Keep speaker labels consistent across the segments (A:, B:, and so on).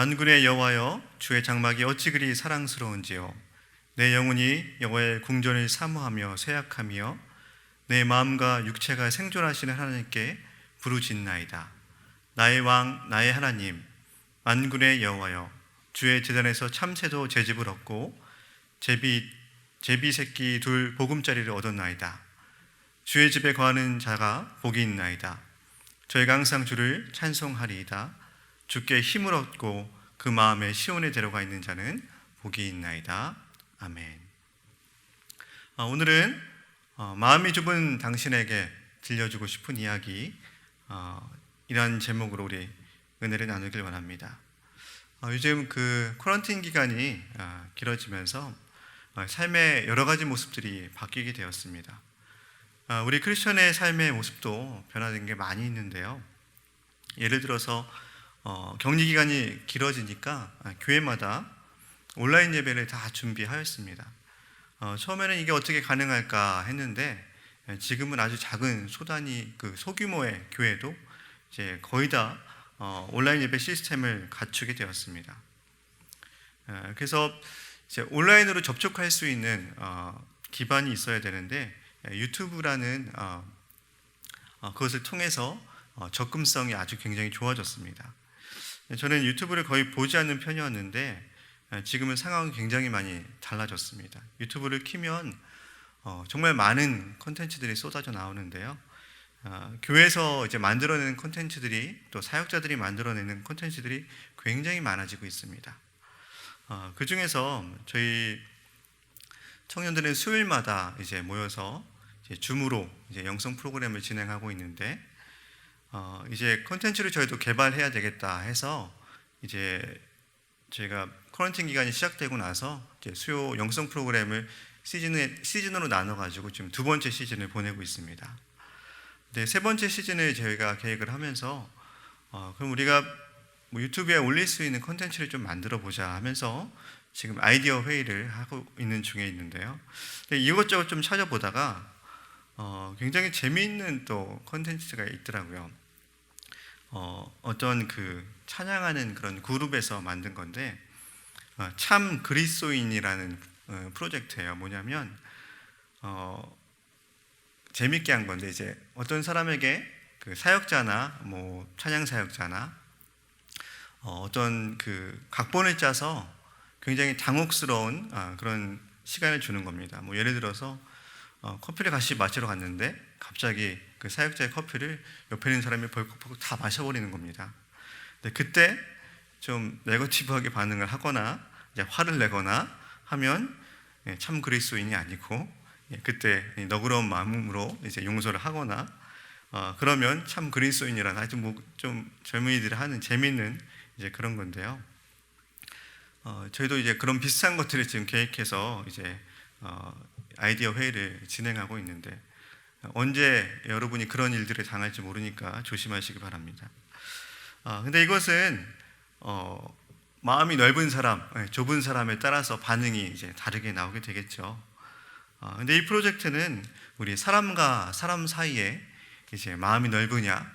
A: 만군의 여호와여, 주의 장막이 어찌 그리 사랑스러운지요. 내 영혼이 여호와의 궁전을 사모하며 쇠약하며 내 마음과 육체가 생존하시는 하나님께 부르짖나이다. 나의 왕 나의 하나님, 만군의 여호와여, 주의 제단에서 참새도 제 집을 얻고 제비 새끼 둘 보금자리를 얻었나이다. 주의 집에 거하는 자가 복이 있나이다. 저희가 항상 주를 찬송하리이다. 주께 힘을 얻고 그 마음에 시온에 데려가 있는 자는 복이 있나이다. 아멘. 오늘은 마음이 좁은 당신에게 들려주고 싶은 이야기, 이런 제목으로 우리 은혜를 나누길 원합니다. 요즘 그 쿼런틴 기간이 길어지면서 삶의 여러 가지 모습들이 바뀌게 되었습니다. 우리 크리스천의 삶의 모습도 변화된 게 많이 있는데요. 예를 들어서 격리 기간이 길어지니까 교회마다 온라인 예배를 다 준비하였습니다. 처음에는 이게 어떻게 가능할까 했는데 지금은 아주 작은 소규모의 교회도 이제 거의 다 온라인 예배 시스템을 갖추게 되었습니다. 그래서 이제 온라인으로 접촉할 수 있는 기반이 있어야 되는데 유튜브라는 그것을 통해서 접근성이 아주 굉장히 좋아졌습니다. 저는 유튜브를 거의 보지 않는 편이었는데 지금은 상황이 굉장히 많이 달라졌습니다. 유튜브를 키면 정말 많은 콘텐츠들이 쏟아져 나오는데요. 교회에서 이제 만들어내는 콘텐츠들이, 또 사역자들이 만들어내는 콘텐츠들이 굉장히 많아지고 있습니다. 그 중에서 저희 청년들은 수요일마다 이제 모여서 이제 줌으로 이제 영성 프로그램을 진행하고 있는데, 이제 콘텐츠를 저희도 개발해야 되겠다 해서 이제 저희가 쿼런틴 기간이 시작되고 나서 이제 수요 영성 프로그램을 시즌으로 나눠가지고 지금 두 번째 시즌을 보내고 있습니다. 네, 세 번째 시즌을 저희가 계획을 하면서 그럼 우리가 뭐 유튜브에 올릴 수 있는 콘텐츠를 좀 만들어 보자 하면서 지금 아이디어 회의를 하고 있는 중에 있는데요. 이것저것 좀 찾아보다가 굉장히 재미있는 또 콘텐츠가 있더라고요. 어떤 그 찬양하는 그런 그룹에서 만든 건데 참 그리스도인이라는 프로젝트예요. 뭐냐면 재밌게 한 건데, 이제 어떤 사람에게 그 사역자나 뭐 찬양 사역자나 어떤 그 각본을 짜서 굉장히 당혹스러운 그런 시간을 주는 겁니다. 뭐 예를 들어서 커피를 같이 마시러 갔는데 갑자기 그 사역자의 커피를 옆에 있는 사람이 벌컥벌컥 다 마셔버리는 겁니다. 근데 그때 좀 네거티브하게 반응을 하거나 이제 화를 내거나 하면 참 그리스도인이 아니고, 그때 너그러운 마음으로 이제 용서를 하거나 그러면 참 그리스도인이라는, 하여튼 뭐 좀 젊은이들이 하는 재미있는 이제 그런 건데요. 저희도 이제 그런 비슷한 것들을 지금 계획해서 이제 아이디어 회의를 진행하고 있는데, 언제 여러분이 그런 일들을 당할지 모르니까 조심하시기 바랍니다. 근데 이것은 마음이 넓은 사람, 좁은 사람에 따라서 반응이 이제 다르게 나오게 되겠죠. 근데 이 프로젝트는 우리 사람과 사람 사이에 이제 마음이 넓으냐,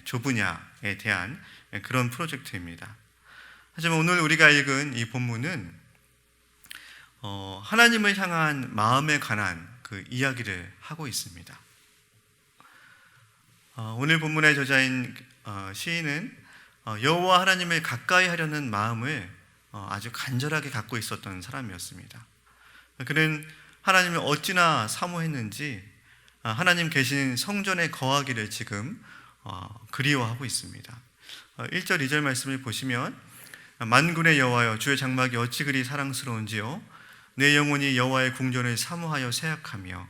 A: 좁으냐에 대한 그런 프로젝트입니다. 하지만 오늘 우리가 읽은 이 본문은 하나님을 향한 마음에 관한 그 이야기를 하고 있습니다. 오늘 본문의 저자인 시인은 여호와 하나님을 가까이 하려는 마음을 아주 간절하게 갖고 있었던 사람이었습니다. 그는 하나님을 어찌나 사모했는지 하나님 계신 성전에 거하기를 지금 그리워하고 있습니다. 1절 2절 말씀을 보시면, 만군의 여호와여, 주의 장막이 어찌 그리 사랑스러운지요. 내 영혼이 여호와의 궁전을 사모하여 쇠약하며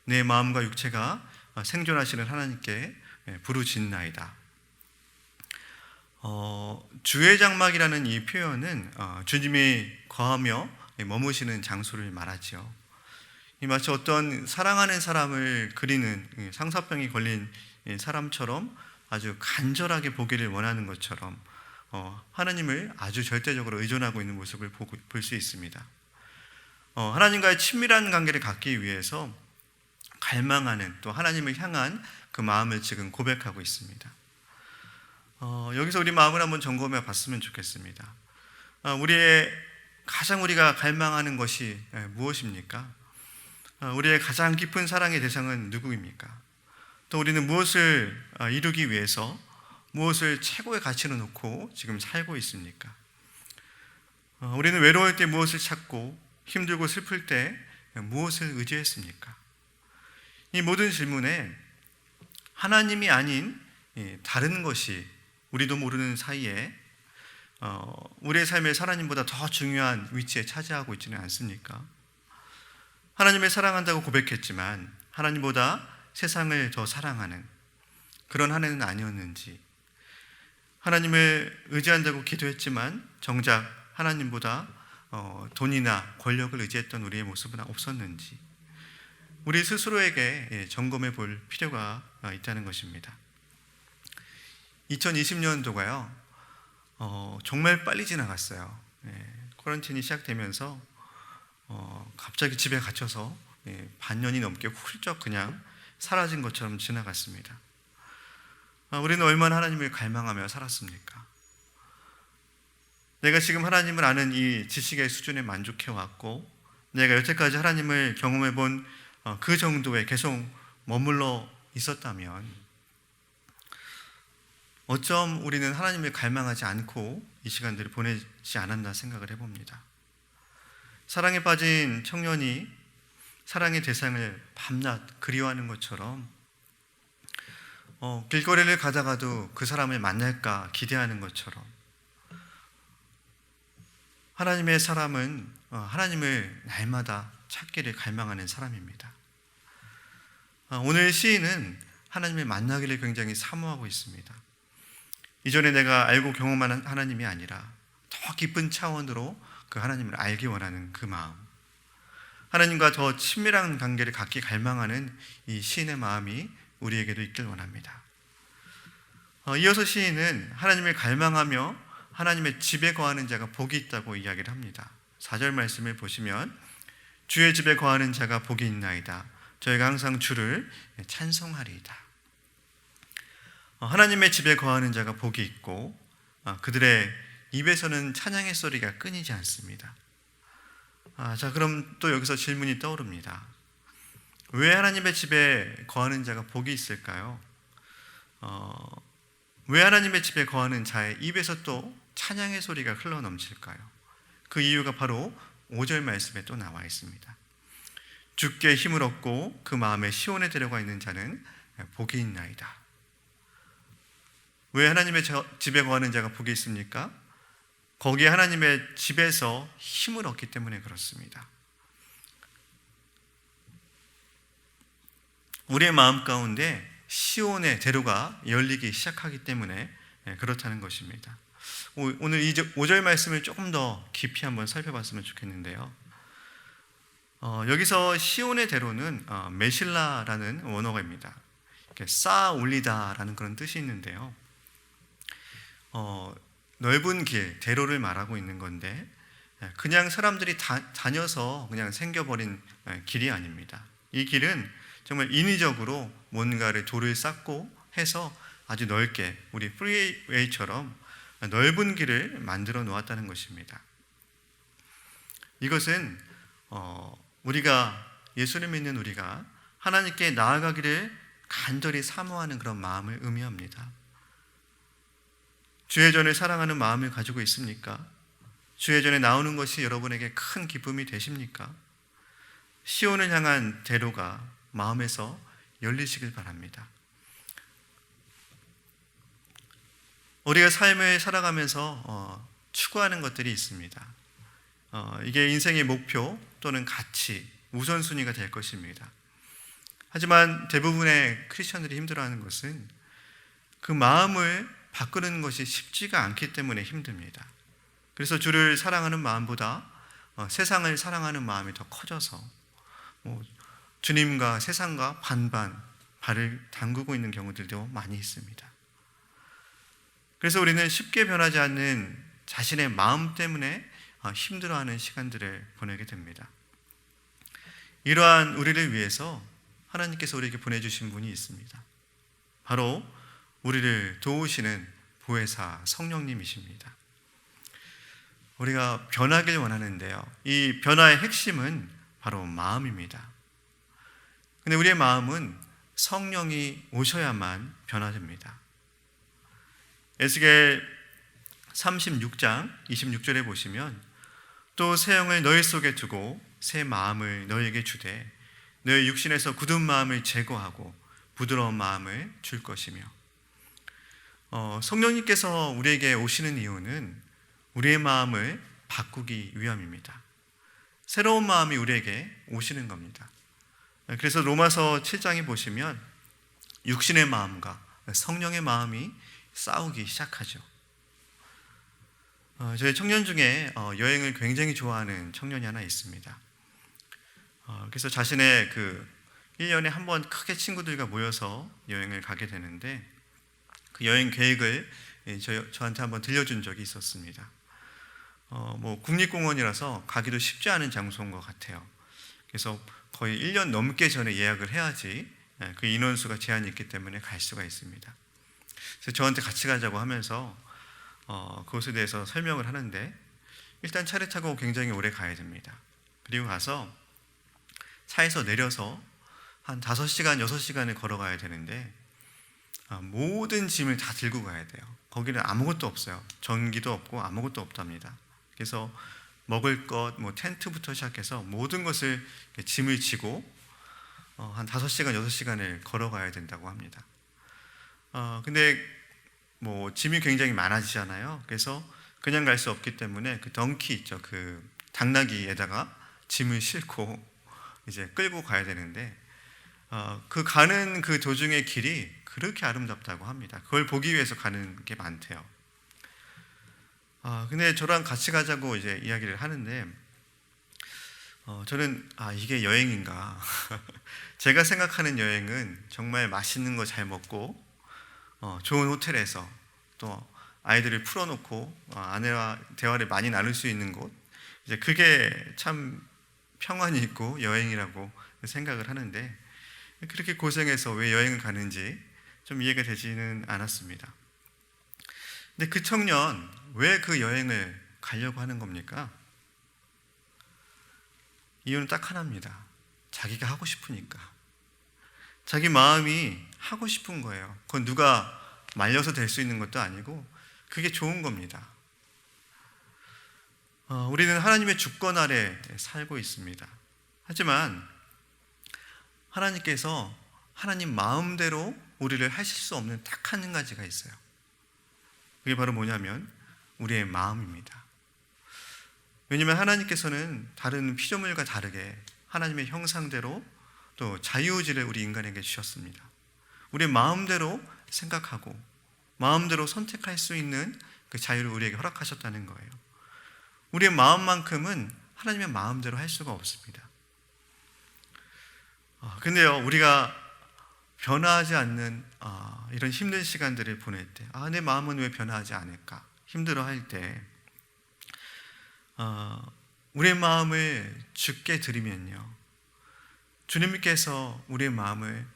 A: 내 마음과 육체가 생존하시는 하나님께 부르짖나이다. 주의 장막이라는 이 표현은 주님이 거하며 머무시는 장소를 말하죠. 이 마치 어떤 사랑하는 사람을 그리는 상사병이 걸린 사람처럼 아주 간절하게 보기를 원하는 것처럼 하나님을 아주 절대적으로 의존하고 있는 모습을 볼 수 있습니다. 하나님과의 친밀한 관계를 갖기 위해서 갈망하는, 또 하나님을 향한 그 마음을 지금 고백하고 있습니다. 여기서 우리 마음을 한번 점검해 봤으면 좋겠습니다. 우리의 가장 우리가 갈망하는 것이 무엇입니까? 우리의 가장 깊은 사랑의 대상은 누구입니까? 또 우리는 무엇을 이루기 위해서 무엇을 최고의 가치로 놓고 지금 살고 있습니까? 우리는 외로울 때 무엇을 찾고 힘들고 슬플 때 무엇을 의지했습니까? 이 모든 질문에 하나님이 아닌 다른 것이 우리도 모르는 사이에 우리의 삶에 하나님보다 더 중요한 위치에 차지하고 있지는 않습니까? 하나님을 사랑한다고 고백했지만 하나님보다 세상을 더 사랑하는 그런 한 해는 아니었는지, 하나님을 의지한다고 기도했지만 정작 하나님보다 돈이나 권력을 의지했던 우리의 모습은 없었는지, 우리 스스로에게 점검해 볼 필요가 있다는 것입니다. 2020년도가요 정말 빨리 지나갔어요. 쿼런틴이 시작되면서 갑자기 집에 갇혀서 반년이 넘게 훌쩍 그냥 사라진 것처럼 지나갔습니다. 우리는 얼마나 하나님을 갈망하며 살았습니까? 내가 지금 하나님을 아는 이 지식의 수준에 만족해 왔고, 내가 여태까지 하나님을 경험해 본 그 정도에 계속 머물러 있었다면 어쩜 우리는 하나님을 갈망하지 않고 이 시간들을 보내지 않았나 생각을 해봅니다. 사랑에 빠진 청년이 사랑의 대상을 밤낮 그리워하는 것처럼 길거리를 가다가도 그 사람을 만날까 기대하는 것처럼 하나님의 사람은 하나님을 날마다 찾기를 갈망하는 사람입니다. 오늘 시인은 하나님을 만나기를 굉장히 사모하고 있습니다. 이전에 내가 알고 경험한 하나님이 아니라 더 깊은 차원으로 그 하나님을 알기 원하는 그 마음, 하나님과 더 친밀한 관계를 갖기 갈망하는 이 시인의 마음이 우리에게도 있길 원합니다. 이어서 시인은 하나님을 갈망하며 하나님의 집에 거하는 자가 복이 있다고 이야기를 합니다. 4절 말씀을 보시면 주의 집에 거하는 자가 복이 있나이다. 저희가 항상 주를 찬송하리이다. 하나님의 집에 거하는 자가 복이 있고 그들의 입에서는 찬양의 소리가 끊이지 않습니다. 자, 그럼 또 여기서 질문이 떠오릅니다. 왜 하나님의 집에 거하는 자가 복이 있을까요? 왜 하나님의 집에 거하는 자의 입에서 또 찬양의 소리가 흘러넘칠까요? 그 이유가 바로 5절 말씀에 또 나와 있습니다. 주께 힘을 얻고 그 마음에 시온에 데려가 있는 자는 복이 있나이다. 왜 하나님의 집에 거하는 자가 복이 있습니까? 거기에 하나님의 집에서 힘을 얻기 때문에 그렇습니다. 우리의 마음 가운데 시온의 대로가 열리기 시작하기 때문에 그렇다는 것입니다. 오늘 5절 말씀을 조금 더 깊이 한번 살펴봤으면 좋겠는데요. 여기서 시온의 대로는 메실라라는 원어가입니다. 쌓아 올리다라는 그런 뜻이 있는데요. 넓은 길, 대로를 말하고 있는 건데 그냥 사람들이 다녀서 그냥 생겨버린 길이 아닙니다. 이 길은 정말 인위적으로 뭔가를 돌을 쌓고 해서 아주 넓게 우리 프리웨이처럼 넓은 길을 만들어 놓았다는 것입니다. 이것은 우리가 예수를 믿는 우리가 하나님께 나아가기를 간절히 사모하는 그런 마음을 의미합니다. 주의 전을 사랑하는 마음을 가지고 있습니까? 주의 전에 나오는 것이 여러분에게 큰 기쁨이 되십니까? 시온을 향한 대로가 마음에서 열리시길 바랍니다. 우리가 삶을 살아가면서 추구하는 것들이 있습니다. 이게 인생의 목표 또는 가치, 우선순위가 될 것입니다. 하지만 대부분의 크리스천들이 힘들어하는 것은 그 마음을 바꾸는 것이 쉽지가 않기 때문에 힘듭니다. 그래서 주를 사랑하는 마음보다 세상을 사랑하는 마음이 더 커져서 주님과 세상과 반반 발을 담그고 있는 경우들도 많이 있습니다. 그래서 우리는 쉽게 변하지 않는 자신의 마음 때문에 힘들어하는 시간들을 보내게 됩니다. 이러한 우리를 위해서 하나님께서 우리에게 보내주신 분이 있습니다. 바로 우리를 도우시는 보혜사 성령님이십니다. 우리가 변하길 원하는데요. 이 변화의 핵심은 바로 마음입니다. 근데 우리의 마음은 성령이 오셔야만 변화됩니다. 에스겔 36장 26절에 보시면 또 새 영을 너희 속에 두고 새 마음을 너희에게 주되 너희 육신에서 굳은 마음을 제거하고 부드러운 마음을 줄 것이며, 성령님께서 우리에게 오시는 이유는 우리의 마음을 바꾸기 위함입니다. 새로운 마음이 우리에게 오시는 겁니다. 그래서 로마서 7장에 보시면 육신의 마음과 성령의 마음이 싸우기 시작하죠. 저희 청년 중에 여행을 굉장히 좋아하는 청년이 하나 있습니다. 그래서 자신의 1년에 한 번 크게 친구들과 모여서 여행을 가게 되는데, 그 여행 계획을 저한테 한번 들려준 적이 있었습니다. 국립공원이라서 가기도 쉽지 않은 장소인 것 같아요. 그래서 거의 1년 넘게 전에 예약을 해야지 그 인원수가 제한이 있기 때문에 갈 수가 있습니다. 그래서 저한테 같이 가자고 하면서 그것에 대해서 설명을 하는데, 일단 차를 타고 굉장히 오래 가야 됩니다. 그리고 가서 차에서 내려서 한 5시간, 6시간을 걸어가야 되는데 모든 짐을 다 들고 가야 돼요. 거기는 아무것도 없어요. 전기도 없고 아무것도 없답니다. 그래서 먹을 것, 텐트부터 시작해서 모든 것을 짐을 지고 한 5시간, 6시간을 걸어가야 된다고 합니다. 근데 짐이 굉장히 많아지잖아요. 그래서 그냥 갈 수 없기 때문에 그 덩키 있죠. 그 당나귀에다가 짐을 싣고 이제 끌고 가야 되는데, 가는 그 도중의 길이 그렇게 아름답다고 합니다. 그걸 보기 위해서 가는 게 많대요. 근데 저랑 같이 가자고 이제 이야기를 하는데, 저는 이게 여행인가? 제가 생각하는 여행은 정말 맛있는 거 잘 먹고 좋은 호텔에서 또 아이들을 풀어놓고 아내와 대화를 많이 나눌 수 있는 곳, 이제 그게 참 평안이 있고 여행이라고 생각을 하는데, 그렇게 고생해서 왜 여행을 가는지 좀 이해가 되지는 않았습니다. 근데 그 청년, 왜 그 여행을 가려고 하는 겁니까? 이유는 딱 하나입니다. 자기가 하고 싶으니까. 자기 마음이 하고 싶은 거예요. 그건 누가 말려서 될 수 있는 것도 아니고 그게 좋은 겁니다. 우리는 하나님의 주권 아래 살고 있습니다. 하지만 하나님께서 하나님 마음대로 우리를 하실 수 없는 딱 한 가지가 있어요. 그게 바로 뭐냐면 우리의 마음입니다. 왜냐하면 하나님께서는 다른 피조물과 다르게 하나님의 형상대로 또 자유의지를 우리 인간에게 주셨습니다. 우리의 마음대로 생각하고 마음대로 선택할 수 있는 그 자유를 우리에게 허락하셨다는 거예요. 우리의 마음만큼은 하나님의 마음대로 할 수가 없습니다. 근데요, 우리가 변화하지 않는 이런 힘든 시간들을 보낼 때, 내 마음은 왜 변화하지 않을까? 힘들어할 때 우리의 마음을 주께 드리면요, 주님께서 우리의 마음을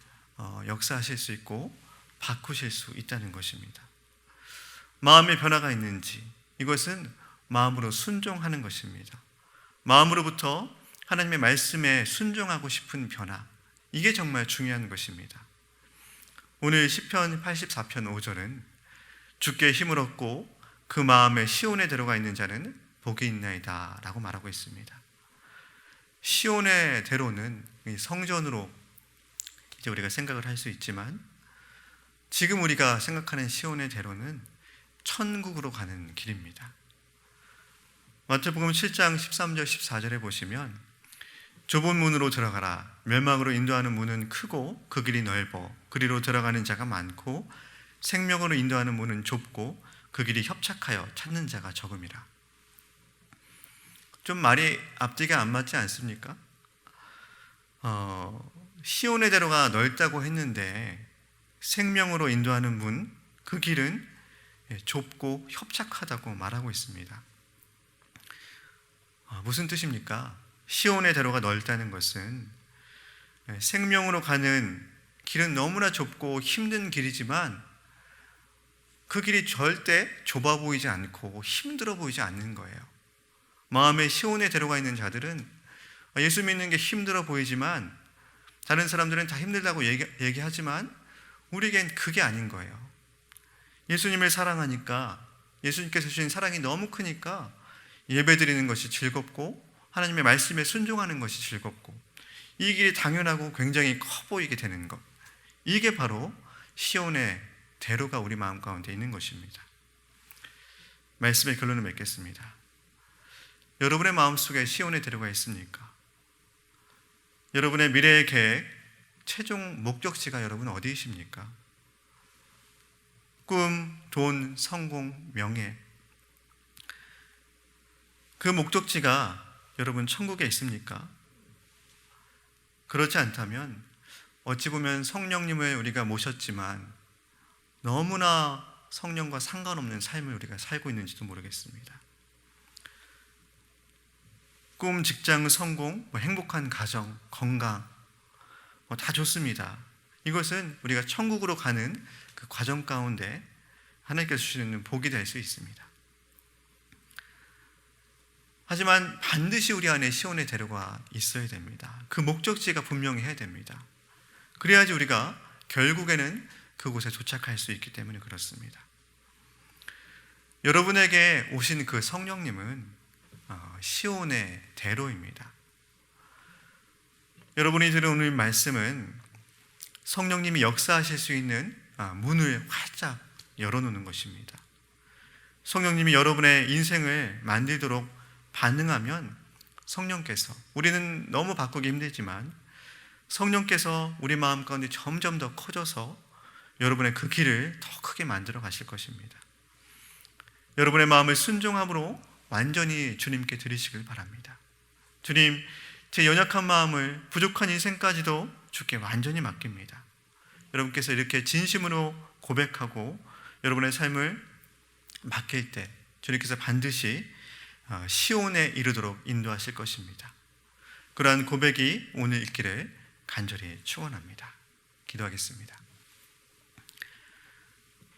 A: 역사하실 수 있고 바꾸실 수 있다는 것입니다. 마음의 변화가 있는지, 이것은 마음으로 순종하는 것입니다. 마음으로부터 하나님의 말씀에 순종하고 싶은 변화, 이게 정말 중요한 것입니다. 오늘 시편 84편 5절은 주께 힘을 얻고 그 마음에 시온에 들어가 있는 자는 복이 있나이다 라고 말하고 있습니다. 시온의 대로는 성전으로 이제 우리가 생각을 할 수 있지만, 지금 우리가 생각하는 시온의 대로는 천국으로 가는 길입니다. 마태복음 7장 13절 14절에 보시면 좁은 문으로 들어가라. 멸망으로 인도하는 문은 크고 그 길이 넓어 그리로 들어가는 자가 많고 생명으로 인도하는 문은 좁고 그 길이 협착하여 찾는 자가 적음이라. 좀 말이 앞뒤가 안 맞지 않습니까? 시온의 대로가 넓다고 했는데 생명으로 인도하는 문, 그 길은 좁고 협착하다고 말하고 있습니다. 무슨 뜻입니까? 시온의 대로가 넓다는 것은 생명으로 가는 길은 너무나 좁고 힘든 길이지만 그 길이 절대 좁아 보이지 않고 힘들어 보이지 않는 거예요. 마음의 시온에 데려가 있는 자들은 예수 믿는 게 힘들어 보이지만 다른 사람들은 다 힘들다고 얘기하지만 우리에겐 그게 아닌 거예요. 예수님을 사랑하니까, 예수님께서 주신 사랑이 너무 크니까 예배드리는 것이 즐겁고 하나님의 말씀에 순종하는 것이 즐겁고 이 길이 당연하고 굉장히 커 보이게 되는 것, 이게 바로 시온의 대로가 우리 마음 가운데 있는 것입니다. 말씀의 결론을 맺겠습니다. 여러분의 마음속에 시온의 대로가 있습니까? 여러분의 미래의 계획, 최종 목적지가 여러분 어디이십니까? 꿈, 돈, 성공, 명예, 그 목적지가 여러분 천국에 있습니까? 그렇지 않다면 어찌 보면 성령님을 우리가 모셨지만 너무나 성령과 상관없는 삶을 우리가 살고 있는지도 모르겠습니다. 꿈, 직장, 성공, 행복한 가정, 건강 다 좋습니다. 이것은 우리가 천국으로 가는 그 과정 가운데 하나님께서 주시는 복이 될 수 있습니다. 하지만 반드시 우리 안에 시온의 대로가 있어야 됩니다. 그 목적지가 분명히 해야 됩니다. 그래야지 우리가 결국에는 그곳에 도착할 수 있기 때문에 그렇습니다. 여러분에게 오신 그 성령님은 시온의 대로입니다. 여러분이 들은 오늘 말씀은 성령님이 역사하실 수 있는 문을 활짝 열어놓는 것입니다. 성령님이 여러분의 인생을 만들도록 반응하면 성령께서, 우리는 너무 바꾸기 힘들지만 성령께서 우리 마음 가운데 점점 더 커져서 여러분의 그 길을 더 크게 만들어 가실 것입니다. 여러분의 마음을 순종함으로 완전히 주님께 드리시길 바랍니다. 주님, 제 연약한 마음을, 부족한 인생까지도 주께 완전히 맡깁니다. 여러분께서 이렇게 진심으로 고백하고 여러분의 삶을 맡길 때 주님께서 반드시 시온에 이르도록 인도하실 것입니다. 그러한 고백이 오늘 있기를 간절히 축원합니다. 기도하겠습니다.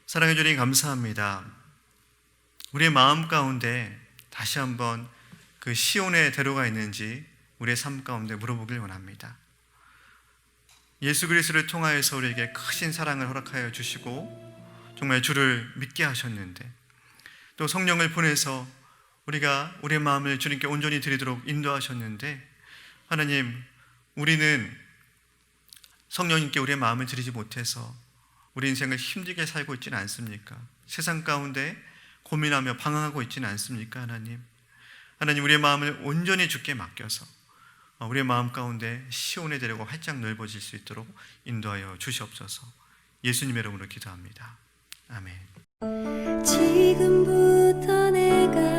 A: 사랑해 주님 감사합니다. 우리의 마음 가운데 다시 한번 그 시온의 대로가 있는지 우리의 삶 가운데 물어보길 원합니다. 예수 그리스도를 통하여서 우리에게 크신 사랑을 허락하여 주시고 정말 주를 믿게 하셨는데 또 성령을 보내서 우리가 우리의 마음을 주님께 온전히 드리도록 인도하셨는데 하나님, 우리는 성령님께 우리의 마음을 드리지 못해서 우리 인생을 힘들게 살고 있지는 않습니까? 세상 가운데 고민하며 방황하고 있지는 않습니까? 하나님, 우리의 마음을 온전히 주께 맡겨서 우리의 마음 가운데 시온의 대로가 활짝 넓어질 수 있도록 인도하여 주시옵소서. 예수님의 이름으로 기도합니다. 아멘.
B: 지금부터 내가